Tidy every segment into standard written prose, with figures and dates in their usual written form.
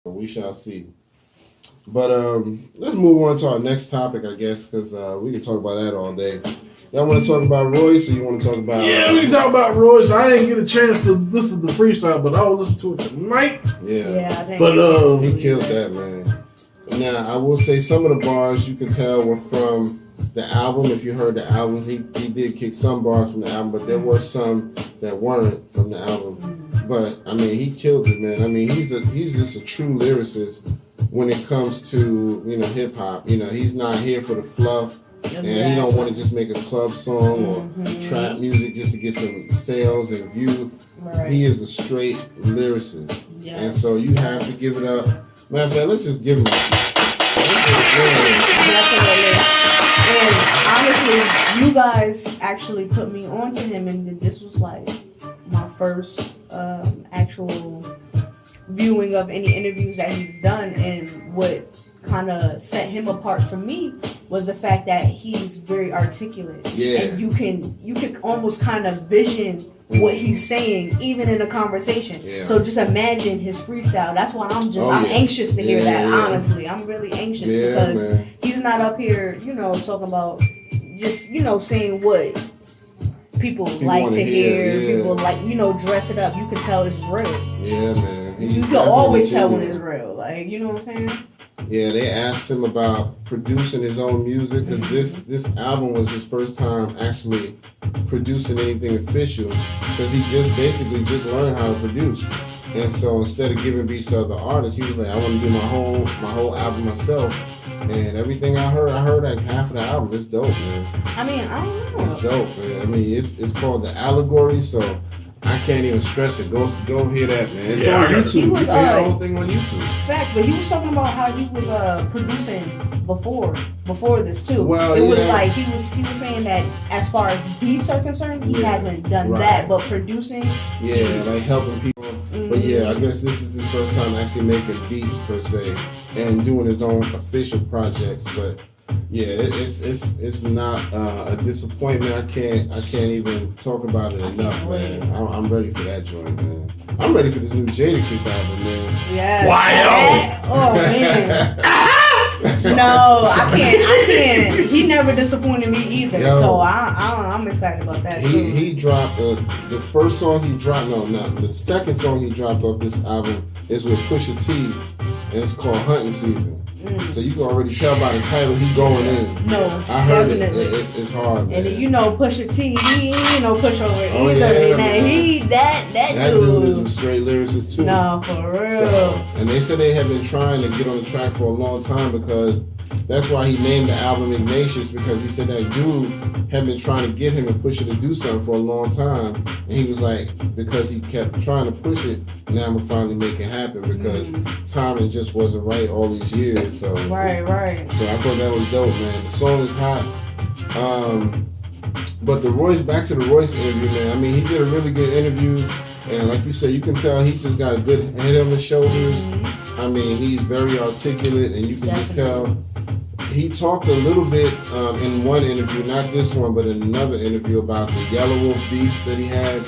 We shall see. But let's move on to our next topic, I guess, because we can talk about that all day. Y'all want to talk about Royce, or you want to talk about? Yeah, we can talk about Royce. I didn't get a chance to listen to the freestyle, but I'll listen to it tonight. Yeah. But he killed that, man. Now I will say some of the bars you can tell were from the album. If you heard the album, he did kick some bars from the album, but there were some that weren't from the album. But I mean, he killed it, man. I mean, he's just a true lyricist when it comes to hip hop. He's not here for the fluff. And he don't want to just make a club song or trap music just to get some sales and view. Right. He is a straight lyricist. Yes. And so you have to give it up. Matter of fact, let's just give him a Definitely. And honestly, you guys actually put me onto him, and this was like my first actual viewing of any interviews that he's done, and what kind of set him apart from me was the fact that he's very articulate. Yeah. And you can almost kind of vision what he's saying even in a conversation. Yeah. So just imagine his freestyle. That's why I'm anxious to hear that, honestly. I'm really anxious because he's not up here, talking about just, saying what people like to hear. People like, dress it up. You can tell it's real. Yeah, man. You can always tell when it's real. Like, you know what I'm saying? Yeah, they asked him about producing his own music because this album was his first time actually producing anything official because he just learned how to produce. And so instead of giving beats to other artists, he was like, I want to do my whole album myself. And everything I heard like half of the album. It's dope, man. I mean, I don't know. It's dope, man. I mean, it's called The Allegory, so I can't even stress it. Go hear that, man. It's on YouTube. You can hear the whole thing on YouTube. Fact, but he was talking about how he was producing before this too. Well, it was like he was saying that as far as beats are concerned, he hasn't done that, but producing, like helping people. But I guess this is his first time actually making beats per se and doing his own official projects. But yeah, it's not a disappointment. I can't even talk about it enough, man. I'm ready for that joint, man. I'm ready for this new Jadakiss album, man. Yeah. Wow. Oh man. No, I can't. He never disappointed me either. So I'm excited about that. He dropped the first song he dropped. No, the second song he dropped off this album is with Pusha T, and it's called Hunting Season. So you can already tell by the title he going in. No, I heard definitely. It's hard, man. And Pusha T, he ain't no pushover either. Yeah, man. He that dude is a straight lyricist too. No, for real. So, and they said they have been trying to get on the track for a long time because that's why he named the album Ignatius, because he said that dude had been trying to get him and push it to do something for a long time, and he was like, because he kept trying to push it, now I'm gonna finally make it happen because timing just wasn't right all these years. So right. So I thought that was dope, man. The song is hot. But back to the Royce interview, man. I mean, he did a really good interview, and like you said, you can tell he just got a good head on his shoulders. I mean, he's very articulate, and you can just tell. He talked a little bit in one interview, not this one, but in another interview about the Yellow Wolf beef that he had.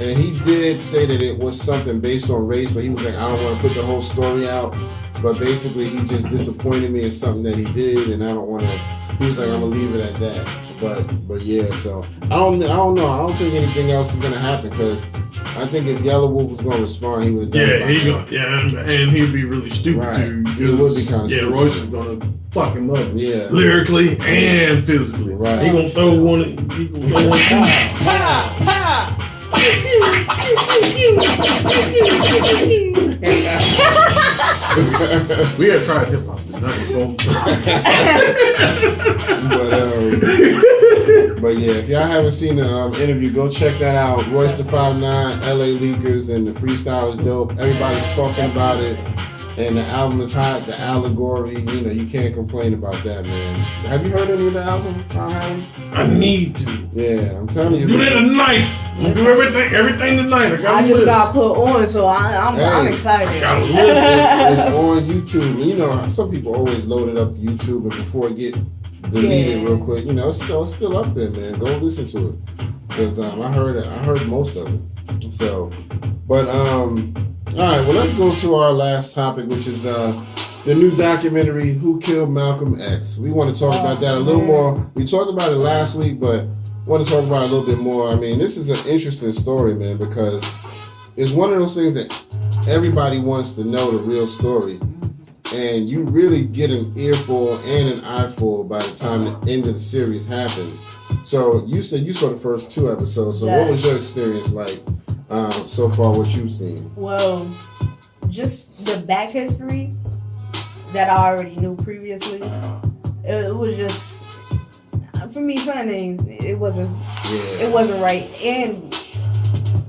And he did say that it was something based on race, but he was like, I don't want to put the whole story out. But basically, he just disappointed me in something that he did, and I don't want to. He was like, I'm gonna leave it at that. But yeah, so I don't know. I don't think anything else is gonna happen because I think if Yellow Wolf was gonna respond, he would have done it. And he'd be really stupid too. He would be kind of stupid. Royce is gonna fuck him up. Yeah, lyrically and physically. Right. He gonna throw one. He gonna throw one. We had tried hip hop, not before. But yeah, if y'all haven't seen the interview, go check that out. Royce the 5'9", LA Leakers, and the freestyle is dope. Everybody's talking about it, and the album is hot. The Allegory, you can't complain about that, man. Have you heard any of the album? I need to. Yeah, I'm telling you. Do that tonight. I'm do everything tonight. I just got put on, so I'm excited. I got a list. It's on YouTube. Some people always load it up to YouTube, and before it get deleted real quick, it's still up there, man. Go listen to it, because I heard most of it. So, but all right. Well, let's go to our last topic, which is the new documentary "Who Killed Malcolm X." We want to talk about that a little more. We talked about it last week, but want to talk about it a little bit more. I mean, this is an interesting story, man, because it's one of those things that everybody wants to know the real story, and you really get an earful and an eyeful by the time the end of the series happens. So you said you saw the first 2 episodes. So what was your experience like so far? What you've seen? Well, just the back history that I already knew previously. It was just for me, something it wasn't right, and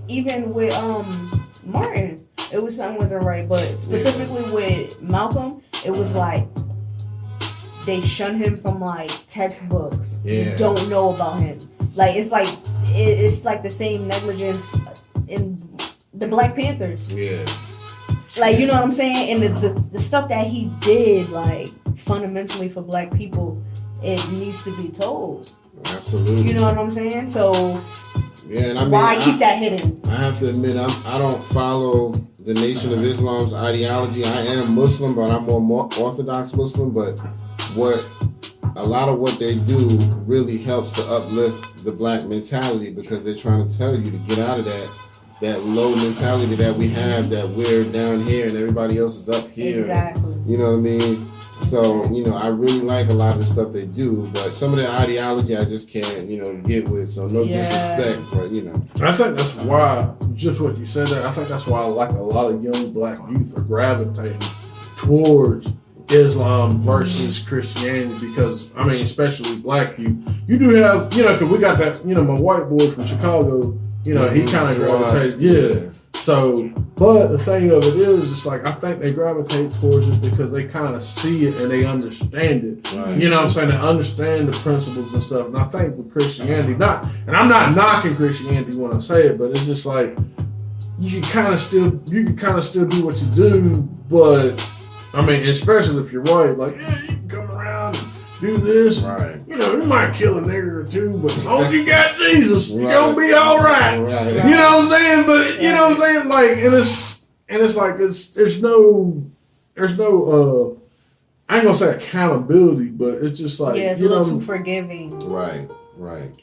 even with Martin, it was something wasn't right. But specifically with Malcolm, it was like they shun him from like textbooks. You don't know about him. Like it's like the same negligence in the Black Panthers. Yeah. Like, you know what I'm saying? And the stuff that he did, like, fundamentally for Black people, it needs to be told. Absolutely. You know what I'm saying? So, and I mean, why keep that hidden? I have to admit, I don't follow the Nation of Islam's ideology. I am Muslim, but I'm more Orthodox Muslim. But a lot of what they do really helps to uplift the Black mentality, because they're trying to tell you to get out of that low mentality that we have, that we're down here and everybody else is up here. Exactly. You know what I mean? So, I really like a lot of the stuff they do, but some of their ideology I just can't, get with. So no disrespect, but I think that's why, just what you said there, I think that's why like a lot of young Black youth are gravitating towards Islam versus Christianity, because, I mean, especially Black youth. You do have, because we got that, my white boy from Chicago, he kind of gravitated, So, but the thing of it is, it's like, I think they gravitate towards it because they kind of see it and they understand it. Right. You know what I'm saying? They understand the principles and stuff. And I think with Christianity, and I'm not knocking Christianity when I say it, but it's just like, you can kind of still do what you do, but I mean, especially if you're white, like, yeah, you can come around and do this. Right. You might kill a nigger or two, but as long as you got Jesus, you're gonna be all right. Right. You know what I'm saying? But you know what I'm saying? Like, and it's like there's no I ain't gonna say accountability, but it's just like, it's a little too forgiving. Right.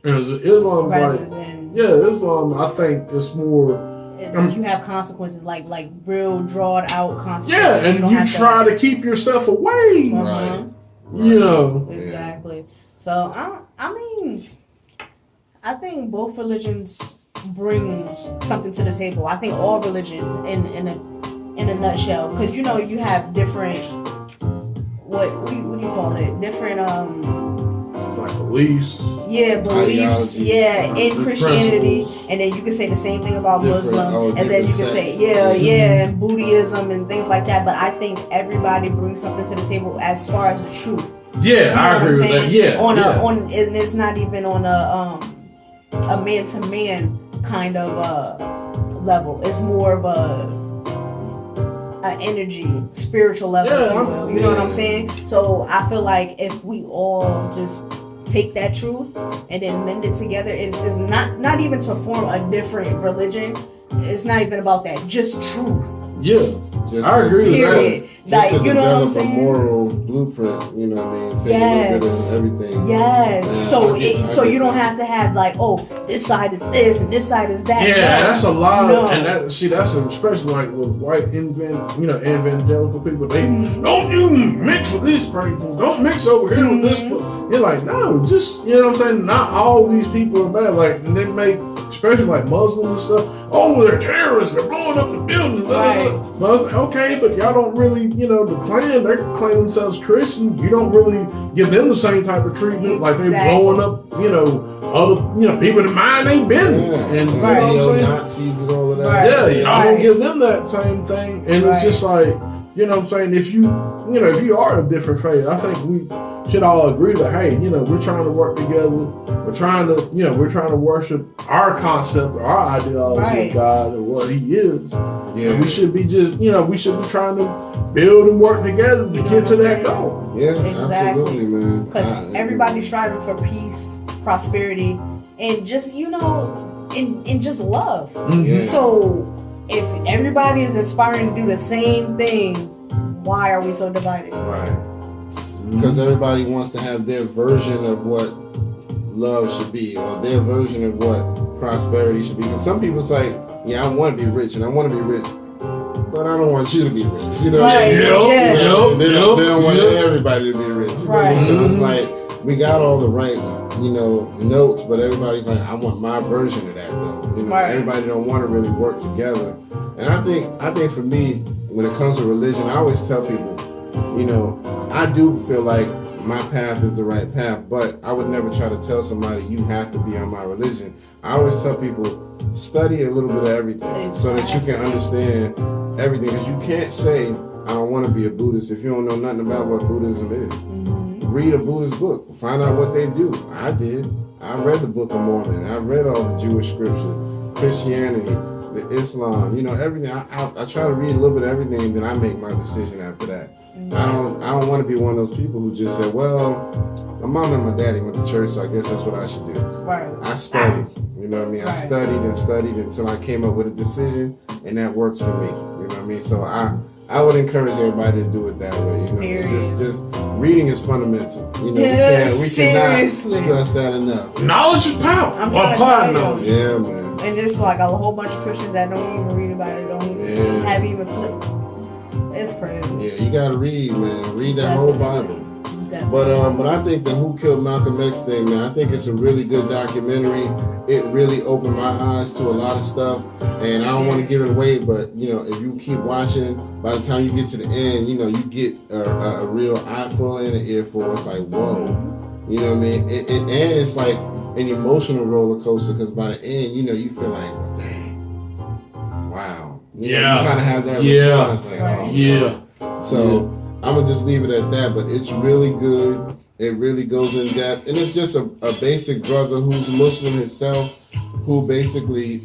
Islam, Islam, I think it's more. You have consequences, like real drawn out consequences. Yeah, and you try to keep yourself away. Right. Exactly. So I mean, I think both religions bring something to the table. I think all religion in a nutshell, because you have different what do you call it? Different like beliefs. Yeah, beliefs. Ideology. Yeah, in Christianity, and then you can say the same thing about Muslim, and then you can say and Buddhism and things like that. But I think everybody brings something to the table as far as the truth. Yeah, I agree with that. Yeah, and it's not even on a man-to-man kind of level. It's more of an energy, spiritual level, if you will. You know what I'm saying? So I feel like if we all just take that truth and then mend it together, it's not even to form a different religion. It's not even about that. Just truth. Yeah, I agree with that. Just to develop a moral blueprint, you know what I mean? Take a little bit of everything. Yes. So you don't have to have like, this side is this and this side is that. Yeah, that's a lot. And that's especially like with white evangelical people. They don't you mix with these people. Don't mix over here with this. You're like, no, just what I'm saying. Not all these people are bad. Like, and they make, especially like Muslims and stuff. They're terrorists. They're blowing up the buildings. Right. But I was like, okay, but y'all don't really, the clan, they claim themselves Christian. You don't really give them the same type of treatment. Like they're blowing up, other, people in mind ain't been. And you know what I'm saying? Nazis and all of that. Right. Yeah, I don't give them that same thing. And it's just like, you know what I'm saying? If you are of different faith, I think we should all agree that, hey, we're trying to work together. We're trying to worship our concept or our ideology of God or what He is. Yeah. And we should be we should be trying to build and work together to get to that goal. Yeah, absolutely, man. Because everybody's striving for peace, prosperity, and just, in just love. Yeah. So if everybody is aspiring to do the same thing, why are we so divided? Right. Because everybody wants to have their version of what love should be, or their version of what prosperity should be. Because some people say, yeah, I want to be rich and I want to be rich, but I don't want you to be rich. You know, Right. they don't want everybody to be rich. Right. So it's like we got all the right, notes, but everybody's like, I want my version of that though. Right. Everybody don't want to really work together. And I think for me, when it comes to religion, I always tell people, I do feel like my path is the right path, but I would never try to tell somebody you have to be on my religion. I always tell people, study a little bit of everything so that you can understand everything. Because you can't say, I don't want to be a Buddhist if you don't know nothing about what Buddhism is. Read a Buddhist book. Find out what they do. I did. I read the Book of Mormon. I read all the Jewish scriptures, Christianity, the Islam, everything. I try to read a little bit of everything, and then I make my decision after that. I don't want to be one of those people who just say, well, my mom and my daddy went to church, so I guess that's what I should do. Right. I studied. You know what I mean? I studied and studied until I came up with a decision, and that works for me. You know what I mean? So I would encourage everybody to do it that way. Just reading is fundamental. We cannot stress that enough. Knowledge is power. I'm trying to tell knowledge. Yeah, man. And there's like a whole bunch of Christians that don't even read about it, don't even have even flipped. It's crazy. Yeah, you gotta read, man. Read that whole Bible. But I think the Who Killed Malcolm X thing, man, I think it's a really good documentary. It really opened my eyes to a lot of stuff, and I don't want to give it away, but if you keep watching, by the time you get to the end, you get a real eyeful and an earful. It's like, whoa, you know what I mean? And it's like an emotional roller coaster, because by the end, you feel like, well, dang, wow. You kind of have that response, like, oh, yeah. So I'm gonna just leave it at that, but it's really good. It really goes in depth, and it's just a basic brother who's Muslim himself, who basically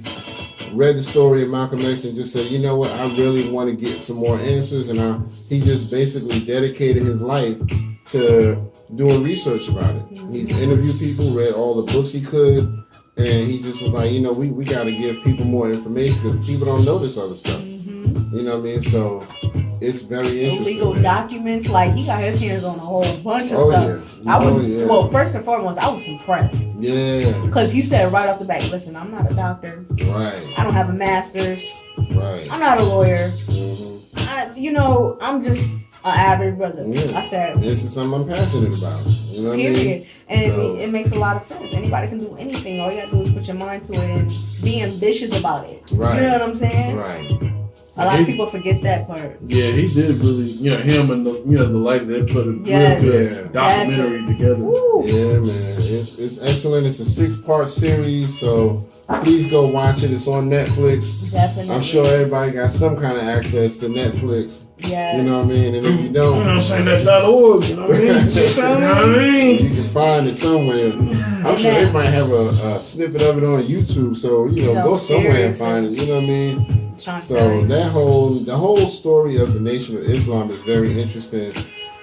read the story of Malcolm X and just said, you know what, I really want to get some more answers, and he just basically dedicated his life to doing research about it. He's interviewed people, read all the books he could, and he just was like, we got to give people more information because people don't know this other stuff. You know what I mean? So it's very interesting. Legal documents, like he got his hands on a whole bunch of stuff. Yeah. Well, first and foremost, I was impressed. Yeah. Because he said right off the bat, listen, I'm not a doctor. Right. I don't have a master's. Right. I'm not a lawyer. I'm just an average brother. Yeah. I said, this is something I'm passionate about. You know what I mean? And it makes a lot of sense. Anybody can do anything. All you gotta do is put your mind to it and be ambitious about it. Right. You know what I'm saying? Right. A lot of people forget that part. Yeah, he did really, him and the lady, they put a real good documentary together. Woo. Yeah, man. It's excellent. It's a 6-part series, so please go watch it. It's on Netflix. Definitely. I'm sure everybody got some kind of access to Netflix. Yes. You know what I mean? And if you don't, I'm saying that's .org, you know what I mean? You can find it somewhere. I'm sure they might have a snippet of it on YouTube, so go somewhere and find it. You know what I mean? So the whole story of the Nation of Islam is very interesting.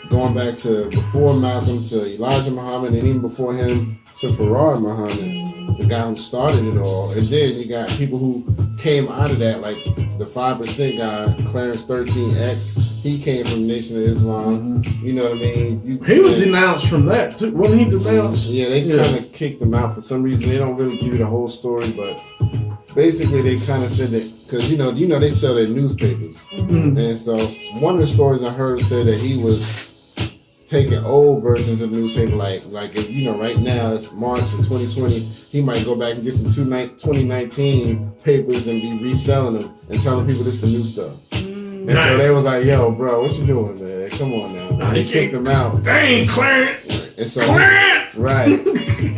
Going back to before Malcolm, to Elijah Muhammad, and even before him to Farad Muhammad, the guy who started it all. And then you got people who came out of that, like the 5% guy, Clarence 13X. He came from the Nation of Islam. You know what I mean? He was denounced from that too. Wasn't he denounced? Yeah, they kind of kicked him out for some reason. They don't really give you the whole story, but basically they kind of said that because they sell their newspapers, and so one of the stories I heard said that he was taking old versions of the newspaper, like if right now it's March of 2020, he might go back and get some 2019 papers and be reselling them and telling people this the new stuff. And so they was like, yo, bro, what you doing, man? Come on now. And they kicked him out. Dang, Clarence! And so Clarence! Right.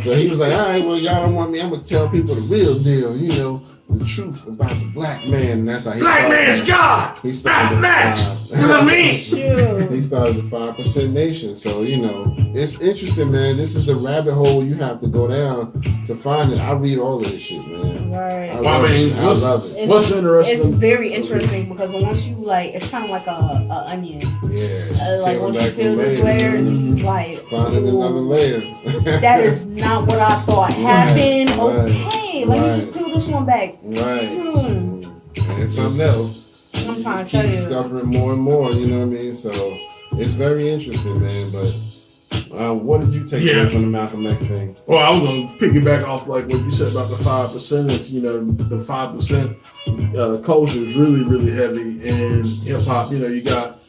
So he was like, all right, well, y'all don't want me. I'm going to tell people the real deal, the truth about the black man. And that's how he started. Black man's God! He started You know what I mean? He started the 5% Nation. So, it's interesting, man. This is the rabbit hole you have to go down to find it. I read all of this shit, man. Right. I love it. What's interesting? It's very interesting because once you it's kind of like a onion. Yeah. Once you peel this layer, you just find another layer. That is not what I thought happened. Right. Okay. hey, let me just peel this one back. Right. And it's something else. I'm trying to keep tell you. discovering more and more, you know what I mean? So it's very interesting, man. But what did you take away from the Malcom X thing? Well, I was going to piggyback off like what you said about the 5%. You know, the 5% culture is really, really heavy in hip hop. You know, you got,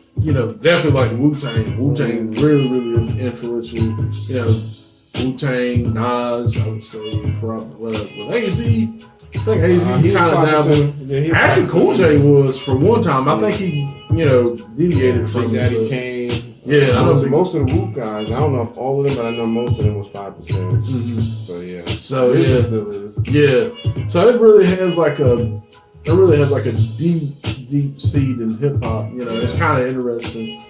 definitely like Wu-Tang. Wu-Tang is really, really influential. You know, Wu-Tang, Nas, I would say, with AZ. I think AZ kind of dabbled. Actually, Cool J was for one time. I think he, deviated from Big Daddy Kane. Yeah, I know most of the Wu guys. I don't know if all of them, but I know most of them was 5%. Mm-hmm. So yeah, so still is. Yeah, so it really has like a deep seed in hip hop. It's kind of interesting.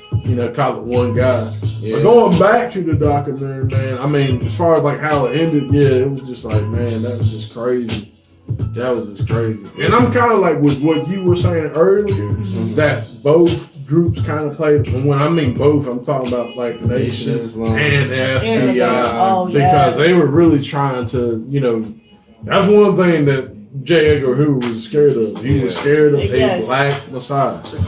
Call it one guy. Yeah. But going back to the documentary, man. I mean, as far as like how it ended, it was just like, man, that was just crazy. That was just crazy. And I'm kind of like with what you were saying earlier, that both groups kind of played. And when I mean both, I'm talking about like the Nation and the FBI. Because they were really trying to, that's one thing that J. Edgar Hoover was scared of. He was scared of a black Messiah. They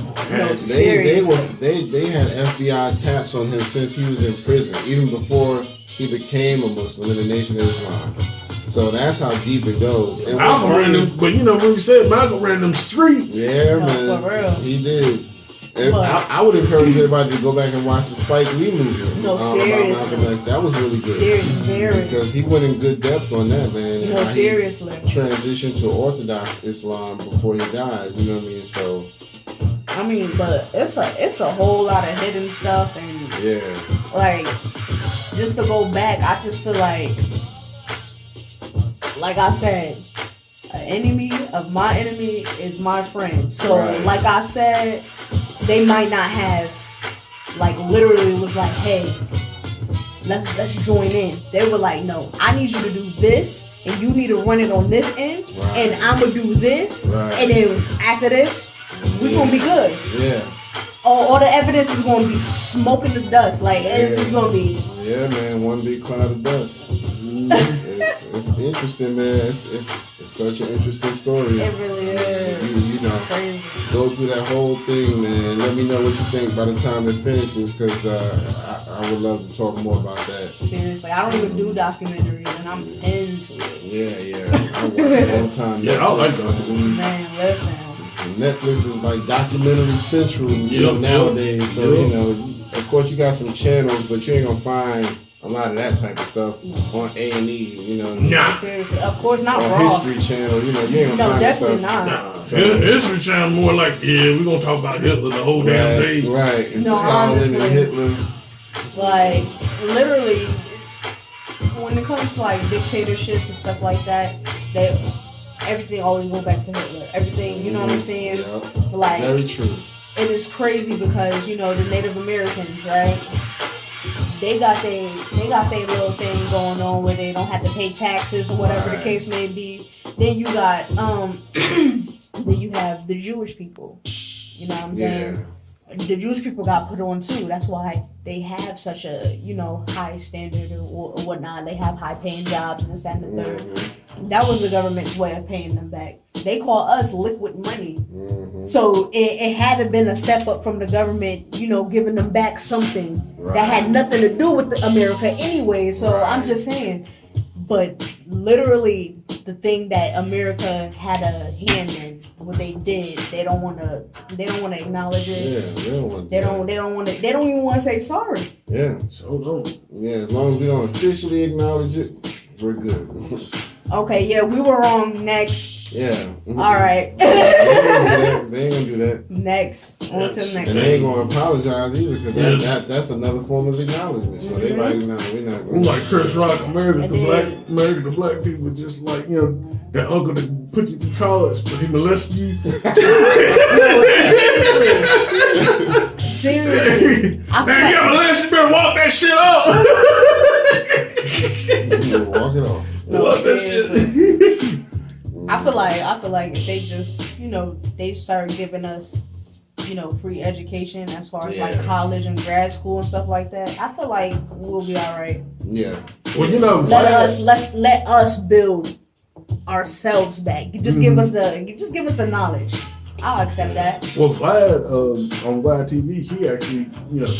had FBI taps on him since he was in prison, even before he became a Muslim in the Nation of Islam. So that's how deep it goes. And Malcolm ran them, but when you said Malcolm ran them streets. Yeah, man. For real. He did. And I would encourage everybody to go back and watch the Spike Lee movie about Malcolm X. That was really good. Seriously. Because he went in good depth on that, man. No, seriously. Transitioned to Orthodox Islam before he died. You know what I mean? So. I mean, but it's a whole lot of hidden stuff, and like just to go back, I just feel like I said, an enemy of my enemy is my friend. So like I said, they might not have like literally was like, hey, let's join in. They were like, no, I need you to do this, and you need to run it on this end, and I'm gonna do this, and then after this, we're gonna be good. Yeah. All the evidence is gonna be smoking the dust. Like it's just gonna be. Yeah, man, one big cloud of dust. It's interesting, man. It's such an interesting story. It really is. Go through that whole thing, man. Let me know what you think by the time it finishes, because I would love to talk more about that. Seriously, I don't even do documentaries, and I'm into it. Yeah. I watch it all the time. I like documentaries. Man, listen. Netflix is like documentary central, nowadays. So of course you got some channels, but you ain't gonna find a lot of that type of stuff on A&E, Nah. Seriously, of course not. Or Raw. History Channel, you ain't gonna find definitely that stuff. not. Nah. So, History Channel more like, we're gonna talk about Hitler the whole damn day. Right. And No, Stalin honestly. and Hitler. Like literally, when it comes to like dictatorships and stuff like that, everything always go back to Hitler. Everything, you know what I'm saying? Yep. Like, very true. It is crazy because the Native Americans, right? They got their little thing going on where they don't have to pay taxes or whatever the case may be. Then you got then you have the Jewish people. You know what I'm saying? The Jewish people got put on too. That's why they have such a high standard or whatnot. They have high paying jobs, this and the third. That was the government's way of paying them back. They call us liquid money. So it had to been a step up from the government, giving them back something that had nothing to do with America anyway. So I'm just saying. But literally, the thing that America had a hand in, what they did, they don't want to acknowledge it. Yeah, they don't even want to say sorry. Yeah, so don't. Yeah, as long as we don't officially acknowledge it, we're good. Okay, yeah, we were wrong. Next. Yeah. All right. They ain't gonna do that. Next. On to the next. And they ain't gonna apologize either, because that's another form of acknowledgement. So they like, no, we're not gonna. Like Chris Rock, America to black people, just like that uncle that put you through college, but he molested you. Seriously. Man, you molested, you better walk that shit off. Walk it off. No, seriously. I feel like if they just, they start giving us, free education as far as like college and grad school and stuff like that, I feel like we'll be all right. Yeah. Well, let us build ourselves back. Just give us the knowledge. I'll accept that. Well, Vlad on Vlad TV, he actually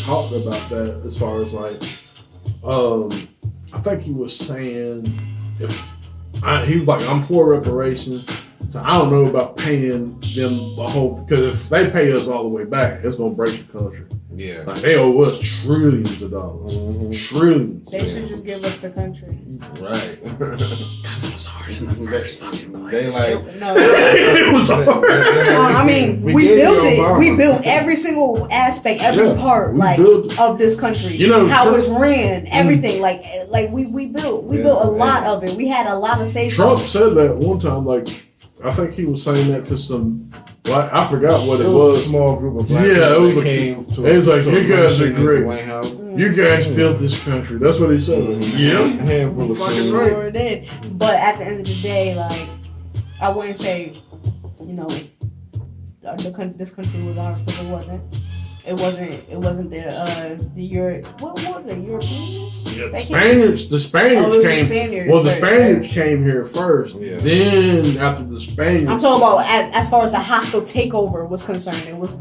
talked about that as far as like, I think he was saying he was like, I'm for reparations. So I don't know about paying them the whole, because if they pay us all the way back, it's gonna break the country. Yeah, like they owe us trillions of dollars, trillions. They should just give us the country, right? Because it was hard in the first fucking place. They like it was hard. I mean, we built it. We built every single aspect, every part, like of this country. How Trump, it's ran, everything. Like we built a lot of it. We had a lot of say. Trump said that one time, like. I think he was saying that to some, like, I forgot what it was. A small group of black people it was came to it was like, you guys are great. White House. You guys built this country. That's what he said. Yeah. A handful of fucking right. But at the end of the day, like, I wouldn't say, this country was ours, because it wasn't. It wasn't the Europe. What was it? Europeans? Yeah, the Spaniards came. The Spaniards came here first. Yeah. Then after the Spaniards, I'm talking about as far as the hostile takeover was concerned. It was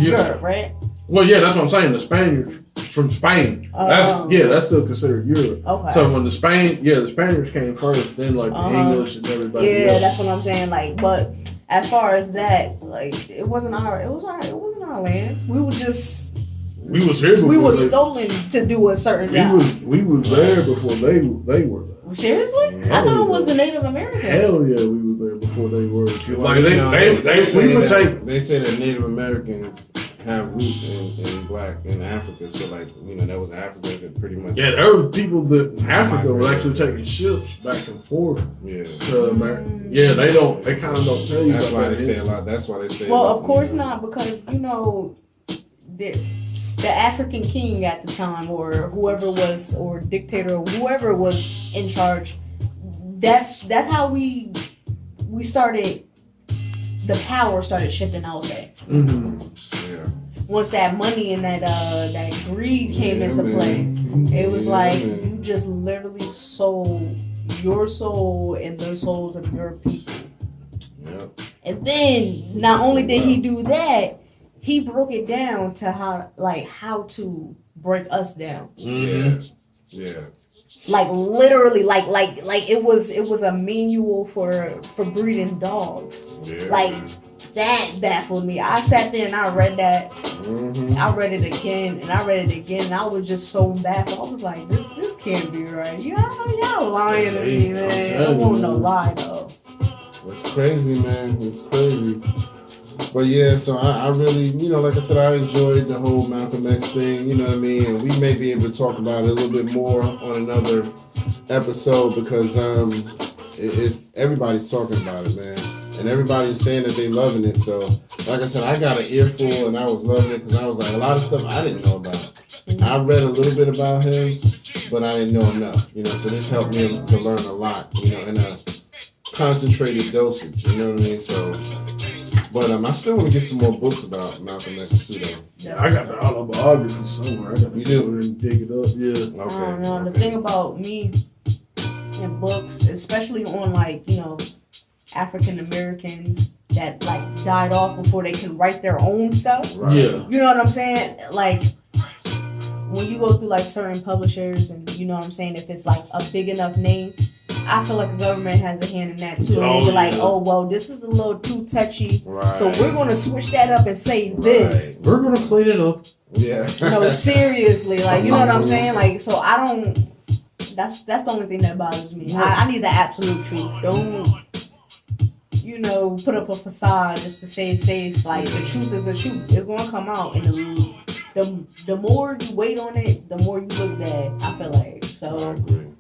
Europe, right? Well, yeah, that's what I'm saying. The Spaniards from Spain. That's still considered Europe. Okay. So when the Spaniards came first, then like the English and everybody. Yeah, else. That's what I'm saying. Like, but as far as that, like, it wasn't our land. We were just. We was here. We were stolen to do a certain job. We was there before they were there. Seriously? I thought it was the Native Americans. Hell yeah, we were there before they were. Like they say that Native Americans have roots in Africa. So like that was Africans that pretty much. Yeah, there were people that in Africa were actually taking ships back and forth. Yeah. To America. Yeah, they kind of don't tell you. That's why they say a lot. That's why they say. Well, of course not, because the African king at the time, or whoever was, or dictator, or whoever was in charge, that's how we started. The power started shifting, I would say. Mm-hmm. Yeah. Once that money and that greed came into play, it was like you just literally sold your soul and the souls of your people. Yep. And then not only did he do that, he broke it down to how to break us down. Yeah. Yeah. Like literally, like it was a manual for breeding dogs. Yeah. Like that baffled me. I sat there and I read that. Mm-hmm. I read it again and I read it again. And I was just so baffled. I was like, this can't be right. Y'all lying to me, man. I won't no lie though. It's crazy, man. It's crazy. But yeah, so I really, like I said, I enjoyed the whole Malcolm X thing, you know what I mean? And we may be able to talk about it a little bit more on another episode, because it's everybody's talking about it, man. And everybody's saying that they loving it. So, like I said, I got an earful and I was loving it, because I was like, a lot of stuff I didn't know about. I read a little bit about him, but I didn't know enough, so this helped me to learn a lot, in a concentrated dosage, you know what I mean? So... But I still want to get some more books about Malcolm X too, though. Yeah, I got the autobiography somewhere. I got to go and dig it up. Yeah. Okay. The thing about me and books, especially on African Americans that died off before they can write their own stuff. Right. Yeah. You know what I'm saying? Like when you go through certain publishers, and you know what I'm saying, if it's a big enough name, I feel like the government has a hand in that too. And you're like, oh, well, this is a little too touchy. Right. So we're going to switch that up and say this. We're going to clean it up. Yeah. seriously. You know what I'm saying? So I don't, that's the only thing that bothers me. I need the absolute truth. Don't, put up a facade just to save face. The truth is the truth. It's going to come out. And the more you wait on it, the more you look bad, I feel like. So. I agree.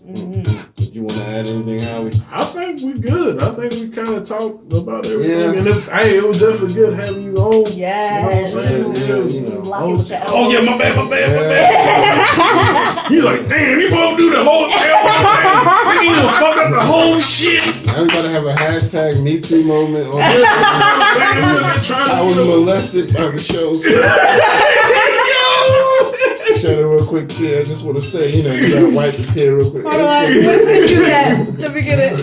Mm-hmm. Did you want to add anything, Howie? I think we're good. I think we kind of talked about everything. Yeah. And it was definitely good having you on. Yeah. You know what I'm saying? Oh, yeah, my bad. He's like, damn, you supposed to do the whole thing. You done fuck up the whole shit. I'm going to have a hashtag Me Too moment. I was molested by the shows. shed a real quick tear. I just want to say, you gotta wipe the tear real quick. Hold on, when did you that? Let me get it.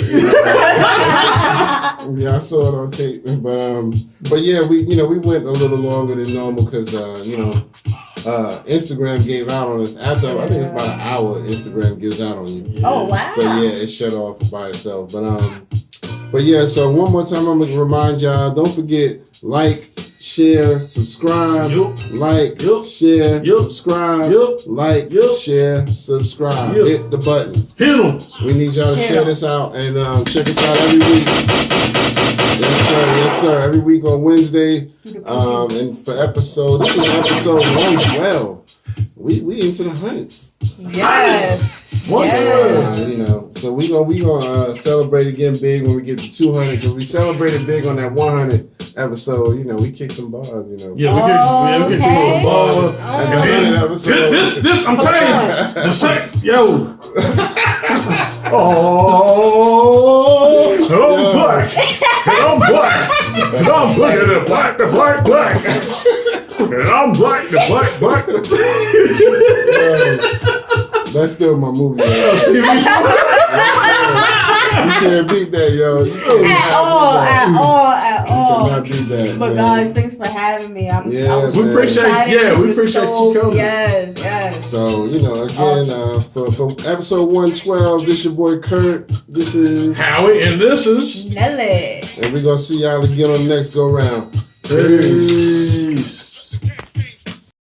Yeah, I saw it on tape, but yeah, we went a little longer than normal because Instagram gave out on us after I think it's about an hour. Instagram gives out on you. Oh wow! So yeah, it shut off by itself. But yeah. So one more time, I'm gonna remind y'all: don't forget, like, share, subscribe, like, share, subscribe, like, share, subscribe. Hit the buttons. Hit them. We need y'all to share this out and check us out every week. Yes, sir. Every week on Wednesday. And for this is episode 112. We into the hundreds. Yes. 112. So we gonna celebrate again big when we get to 200 because we celebrated big on that 100 episode. We kicked some bars. Yeah, we kicked some bars. And the 100 episode. This I'm telling you, the second I'm black. And I'm black. And I'm black. And the black. And I'm black. The black. That's still my movie. You can't beat that, yo. At all. You cannot beat that. But guys, thanks for having me. I was we appreciate you coming. Yes. So, again, for episode 112, this your boy Kurt. This is Howie, and this is Nelly. And we're gonna see y'all again on the next go round. Peace.